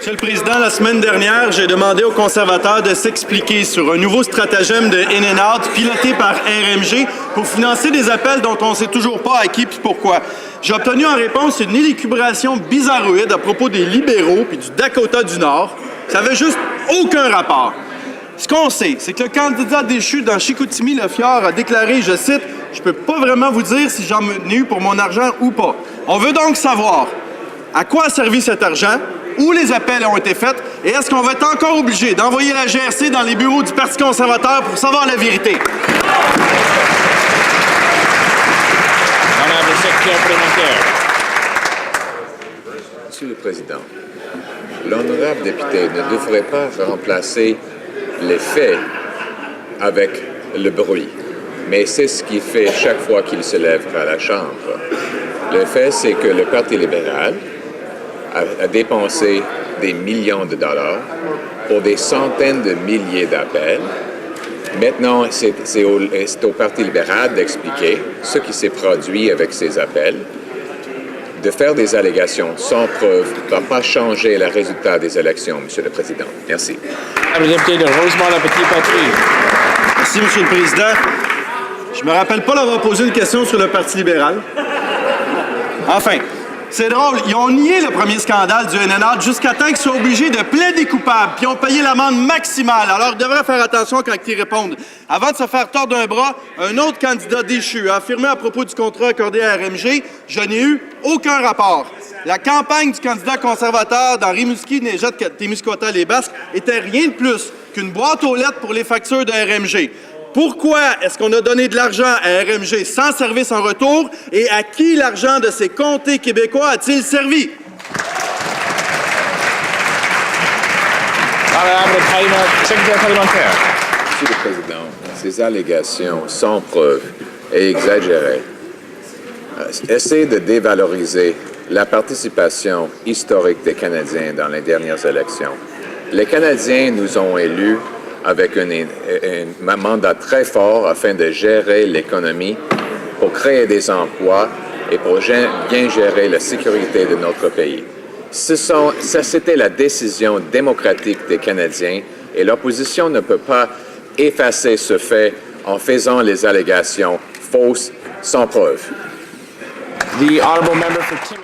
Monsieur le Président, la semaine dernière, j'ai demandé aux conservateurs de s'expliquer sur un nouveau stratagème de in-and-out piloté par RMG pour financer des appels dont on ne sait toujours pas à qui puis pourquoi. J'ai obtenu en réponse une élucubration bizarroïde à propos des libéraux puis du Dakota du Nord. Ça n'avait juste aucun rapport. Ce qu'on sait, c'est que le candidat déchu dans Chicoutimi-Le-Fjord a déclaré, je cite, « Je peux pas vraiment vous dire si j'en ai eu pour mon argent ou pas. » On veut donc savoir à quoi a servi cet argent, où les appels ont été faits et est-ce qu'on va être encore obligé d'envoyer la GRC dans les bureaux du Parti conservateur pour savoir la vérité? Honorable secrétaire parlementaire. Monsieur le Président, l'honorable député ne devrait pas remplacer les faits avec le bruit, mais c'est ce qu'il fait chaque fois qu'il se lève à la Chambre. Le fait, c'est que le Parti libéral a dépensé des millions de dollars pour des centaines de milliers d'appels. Maintenant, c'est au Parti libéral d'expliquer ce qui s'est produit avec ces appels. De faire des allégations sans preuve ne va pas changer le résultat des élections, Monsieur le Président. Merci. Honorable député de Rosemont-la-Petite-Patrie. Merci, Monsieur le Président. Je me rappelle pas d'avoir posé une question sur le Parti libéral. Enfin, c'est drôle, ils ont nié le premier scandale du in-and-out jusqu'à temps qu'ils soient obligés de plaider coupables, puis ils ont payé l'amende maximale. Alors, ils devraient faire attention quand ils répondent. Avant de se faire tordre un bras, un autre candidat déchu a affirmé à propos du contrat accordé à RMG, « Je n'ai eu aucun rapport. » La campagne du candidat conservateur dans Rimouski, Néjat, Témiscouata-les-Basques était rien de plus qu'une boîte aux lettres pour les factures de RMG. Pourquoi est-ce qu'on a donné de l'argent à RMG sans service en retour et à qui l'argent de ces comtés québécois a-t-il servi? Honorable secrétaire parlementaire. Monsieur le Président, ces allégations sans preuve et exagérées essaient de dévaloriser la participation historique des Canadiens dans les dernières élections. Les Canadiens nous ont élus avec un mandat très fort afin de gérer l'économie, pour créer des emplois et pour bien gérer la sécurité de notre pays. C'était la décision démocratique des Canadiens et l'opposition ne peut pas effacer ce fait en faisant les allégations fausses sans preuve. The honorable member for Timmins.